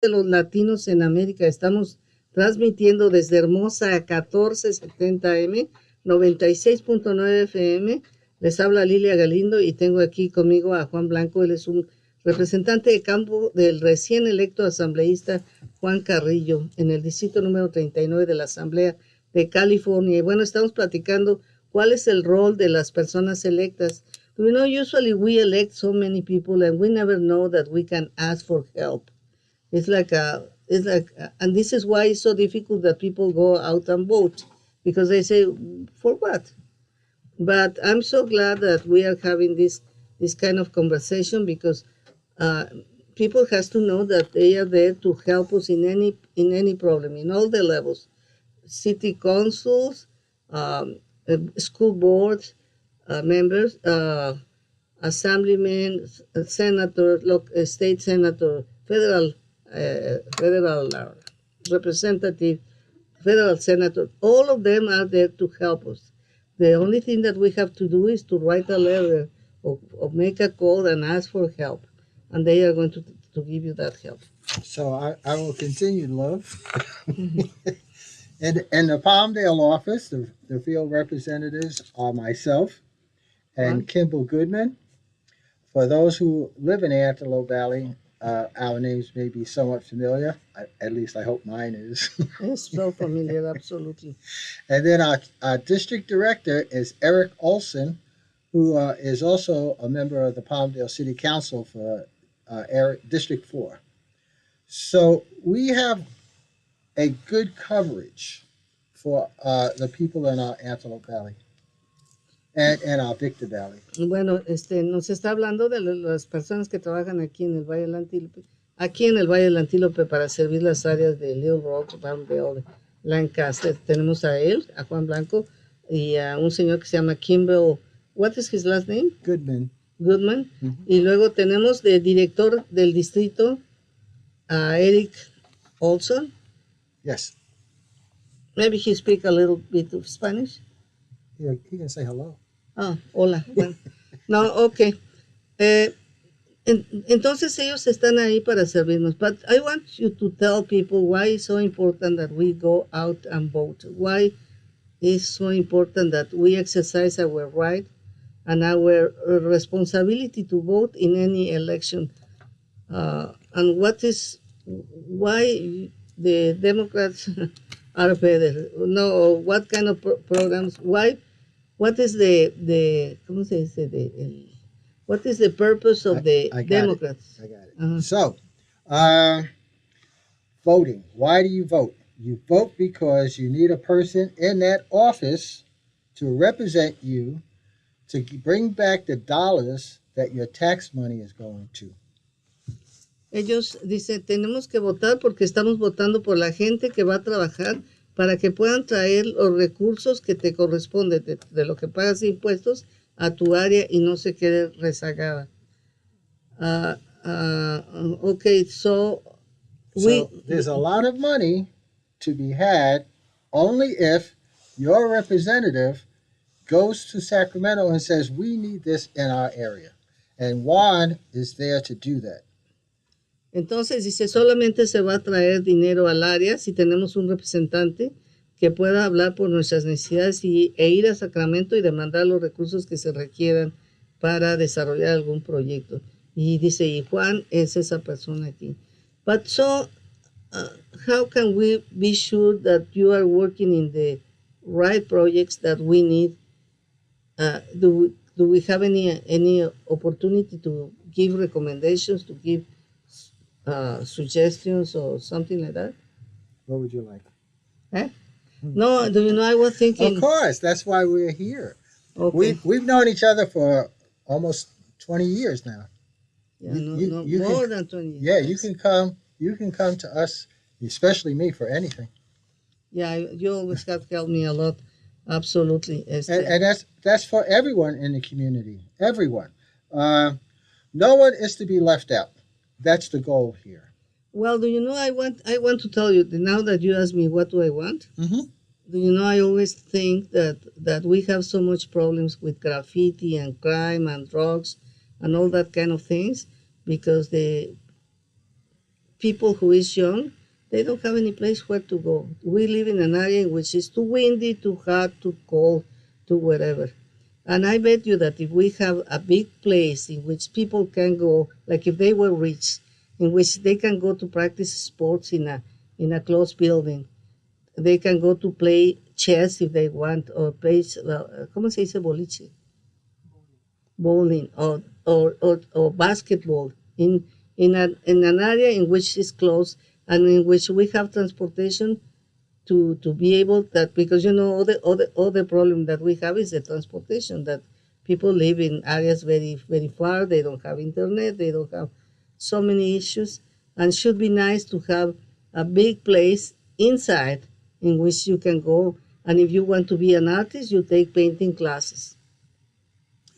de los latinos en América. Estamos transmitiendo desde Hermosa a 1470M, 96.9 FM. Les habla Lilia Galindo y tengo aquí conmigo a Juan Blanco. Él es un representante de campo del recién electo asambleísta Juan Carrillo en el distrito número 39 de la Asamblea de California. Y bueno, estamos platicando cuál es el rol de las personas electas. You know, usually we elect so many people and we never know that we can ask for help. And this is why it's so difficult that people go out and vote, because they say, for what? But I'm so glad that we are having this kind of conversation, because people has to know that they are there to help us in any problem, in all the levels, city councils, school boards, members, assemblymen, senator, state senator, federal representative, federal senator. All of them are there to help us. The only thing that we have to do is to write a letter or make a call and ask for help, and they are going to give you that help. So I will continue, love. In the Palmdale office, the field representatives are myself and Kimball Goodman. For those who live in the Antelope Valley, our names may be somewhat familiar. At least I hope mine is. It's so familiar, absolutely. And then our district director is Eric Olson, who is also a member of the Palmdale City Council for District 4. So we have a good coverage for the people in our Antelope Valley and our Victor Valley. Bueno, nos está hablando de las personas que trabajan aquí en el Valle del Antílope, para servir las áreas de Little Rock, Palmdale, Lancaster. Tenemos a él, a Juan Blanco, y a un señor que se llama Kimball. What is his last name? Goodman. Mm-hmm. Y luego tenemos de director del distrito a Eric Olson. Yes. Maybe he speak a little bit of Spanish. Yeah, he can say hello. Ah, hola. Bueno. No, okay. Entonces ellos están ahí para servirnos. But I want you to tell people why it's so important that we go out and vote. Why it's so important that we exercise our right and our responsibility to vote in any election. And why the Democrats are better? No, what kind of programs? Why? What is ¿cómo se dice? What is the purpose of the Democrats? I got it. Uh-huh. So, voting. Why do you vote? You vote because you need a person in that office to represent you, to bring back the dollars that your tax money is going to. Ellos dicen, tenemos que votar porque estamos votando por la gente que va a trabajar para que puedan traer los recursos que te corresponden de lo que pagas de impuestos a tu área y no se quede rezagada. Okay, so there's a lot of money to be had only if your representative goes to Sacramento and says, we need this in our area. And Juan is there to do that. Entonces dice, solamente se va a traer dinero al área si tenemos un representante que pueda hablar por nuestras necesidades e ir a Sacramento y demandar los recursos que se requieran para desarrollar algún proyecto. Y dice, y Juan es esa persona aquí. But so, how can we be sure that you are working in the right projects that we need? Do we have any opportunity to give recommendations, to give suggestions or something like that? What would you like? No, do you know, I was thinking. Of course, that's why we're here. Okay. We've known each other for almost 20 years now. Yeah, more than 20 years. Yeah, you can come to us, especially me, for anything. Yeah, you always have helped me a lot. Absolutely. And that's for everyone in the community. Everyone. No one is to be left out. That's the goal here. Well, do you know, I want to tell you, now that you ask me what do I want, mm-hmm. Do you know, I always think that we have so much problems with graffiti and crime and drugs and all that kind of things because people who is young, they don't have any place where to go. We live in an area in which is too windy, too hot, too cold, too whatever. And I bet you that if we have a big place in which people can go, like if they were rich, in which they can go to practice sports in a closed building, they can go to play chess if they want, or play, ¿cómo se dice boliche? Bowling, or basketball in an area in which is closed and in which we have transportation to be able that, because all the problem that we have is the transportation, that people live in areas very, very far, they don't have internet, they don't have so many issues, and should be nice to have a big place inside in which you can go, and if you want to be an artist, you take painting classes.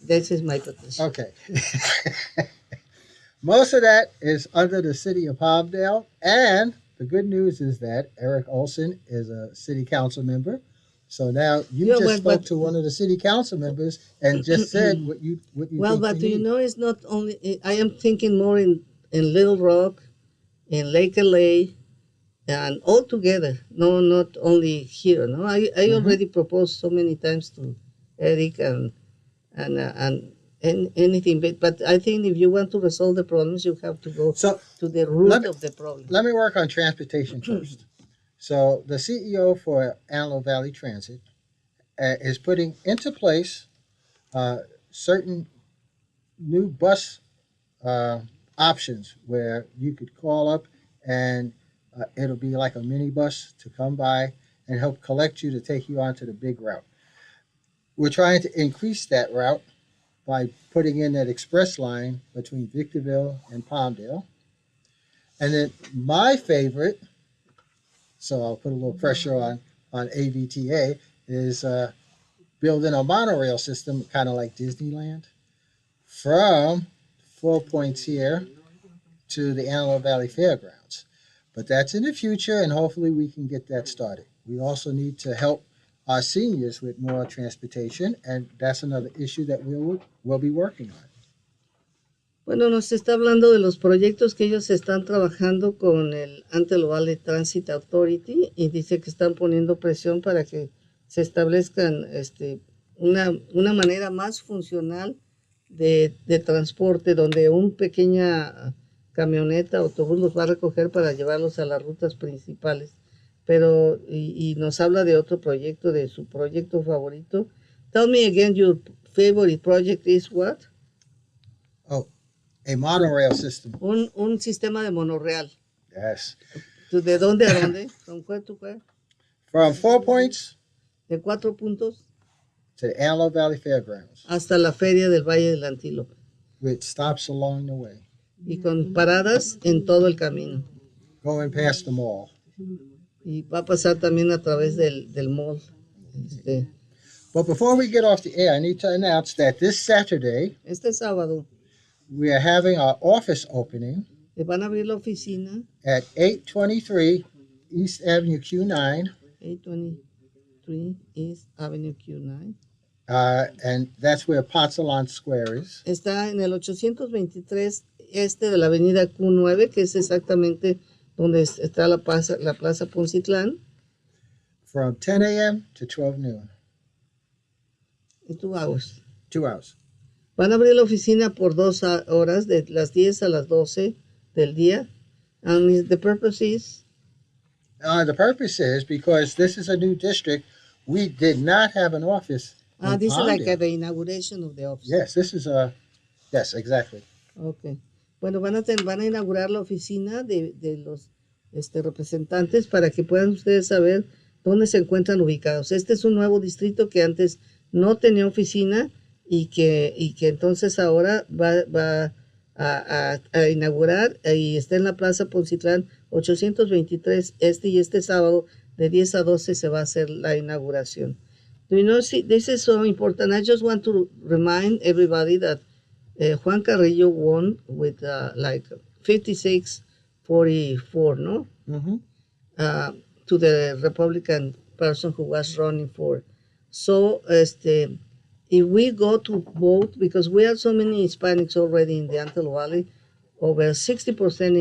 This is my petition. Okay. Most of that is under the city of Palmdale, and the good news is that Eric Olson is a city council member. So now you spoke to one of the city council members and just said what you well, think but we need. it's not only. I am thinking more in Little Rock, in Lake LA, and all together. No, not only here. No, I already proposed so many times to Eric and anything, but I think if you want to resolve the problems, you have to go to the root of the problem. Let me work on transportation first. So the CEO for Antelope Valley Transit is putting into place certain new bus options where you could call up and it'll be like a mini bus to come by and help collect you to take you onto the big route. We're trying to increase that route by putting in that express line between Victorville and Palmdale. And then my favorite, so I'll put a little pressure on AVTA, is building a monorail system kind of like Disneyland from 4 Points here to the Antelope Valley Fairgrounds. But that's in the future, and hopefully we can get that started. We also need to help our seniors with more transportation, and that's another issue that we'll be working on. Bueno, nos está hablando de los proyectos que ellos están trabajando con el Antelope Valley Transit Authority y dice que están poniendo presión para que se establezcan una manera más funcional de transporte, donde una pequeña camioneta, autobús los va a recoger para llevarlos a las rutas principales. Pero, y nos habla de otro proyecto, de su proyecto favorito. Tell me again, your favorite project is what? Oh, a monorail system. Un sistema de monorreal. Yes. ¿De dónde a dónde? From where to where? From 4 Points. De 4 puntos. To the Antelope Valley Fairgrounds. Hasta la feria del Valle del Antílope. With stops along the way. Y con paradas en todo el camino. Going past the mall. Y va a pasar también a través del mall. But before we get off the air, I need to announce that this Saturday, este sábado, we are having our office opening. Van a abrir la oficina at 823 East Avenue Q9. 823 East Avenue Q9. And that's where Ponsalon Square is. Está en el 823 este de la avenida Q9, que es exactamente donde está la Plaza Poncitlán. From 10 a.m. to 12 noon. 2 hours. 2 hours. Van a abrir la oficina por 2 horas, de las 10 a las 12 del día. And the purpose is? The purpose is because this is a new district. We did not have an office. This is like the inauguration of the office. Yes, this is yes, exactly. Okay. Bueno, van a inaugurar la oficina de los representantes para que puedan ustedes saber dónde se encuentran ubicados. Este es un nuevo distrito que antes no tenía oficina y que entonces ahora va a inaugurar y está en la Plaza Poncitlán 823 y este sábado de 10 a 12 se va a hacer la inauguración. Do you know, see, this is so important. I just want to remind everybody that Juan Carrillo won with like 56-44, no? Mm-hmm. To the Republican person who was running for. So, if we go to vote, because we have so many Hispanics already in the Antelope Valley, over 60%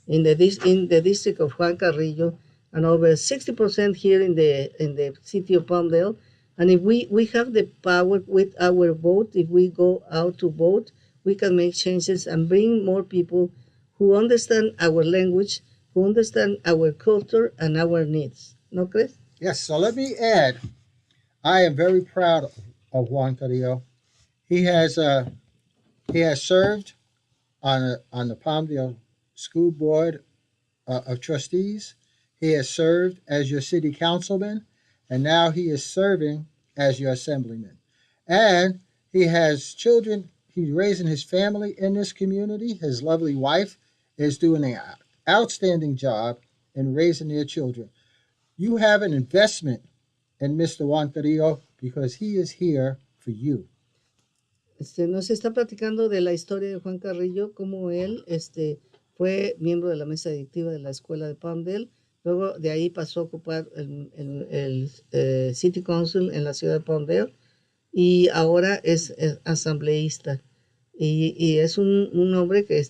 in the district of Juan Carrillo, and over 60% here in the city of Palmdale. And if we have the power with our vote, if we go out to vote, we can make changes and bring more people who understand our language, who understand our culture and our needs. ¿No crees? Yes, so let me add, I am very proud of Juan Carrillo. He has served on the Palmdale School Board of Trustees. He has served as your city councilman, and now he is serving as your assemblyman. And he has children. He's raising his family in this community. His lovely wife is doing an outstanding job in raising their children. You have an investment in Mr. Juan Carrillo because he is here for you. Nos está platicando de la historia de Juan Carrillo, cómo él fue miembro de la mesa directiva de la escuela de Palmdale. Luego de ahí pasó a ocupar el City Council en la ciudad de Palmdale y ahora es asambleísta. Y es un hombre que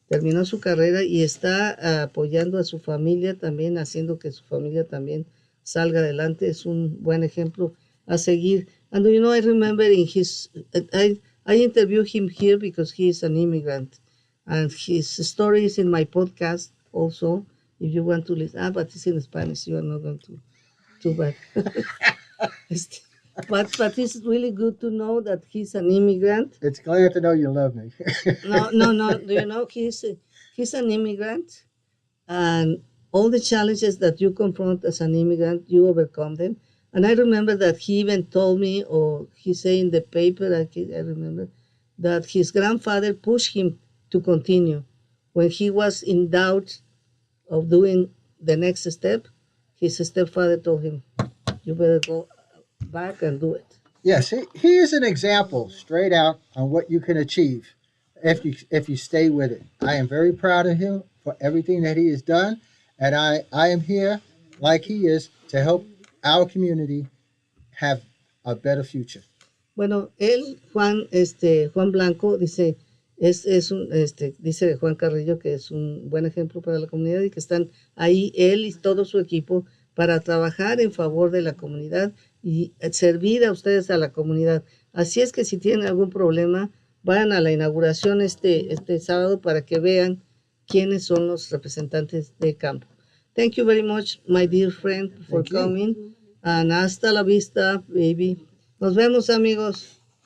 terminó su carrera y está apoyando a su familia también, haciendo que su familia también salga adelante. Es un buen ejemplo a seguir. And I remember I interviewed him here because he is an immigrant. And his story is in my podcast also, if you want to listen. But it's in Spanish, you are not going to too bad. But it's really good to know that he's an immigrant. It's glad to know you love me. No. Do you know, he's an immigrant, and all the challenges that you confront as an immigrant, you overcome them. And I remember that he even told me, or he said in the paper, I remember, that his grandfather pushed him to continue. When he was in doubt of doing the next step, his stepfather told him, you better go back and do it. Yes, he is an example straight out on what you can achieve if you stay with it. I am very proud of him for everything that he has done, and I am here, like he is, to help our community have a better future. Bueno, él, Juan Blanco, dice dice Juan Carrillo que es un buen ejemplo para la comunidad y que están ahí él y todo su equipo para trabajar en favor de la comunidad y servir a ustedes a la comunidad. Así es que si tienen algún problema, vayan a la inauguración este sábado para que vean quiénes son los representantes de campo. Thank you very much, my dear friend, for coming. And hasta la vista, baby. Nos vemos, amigos.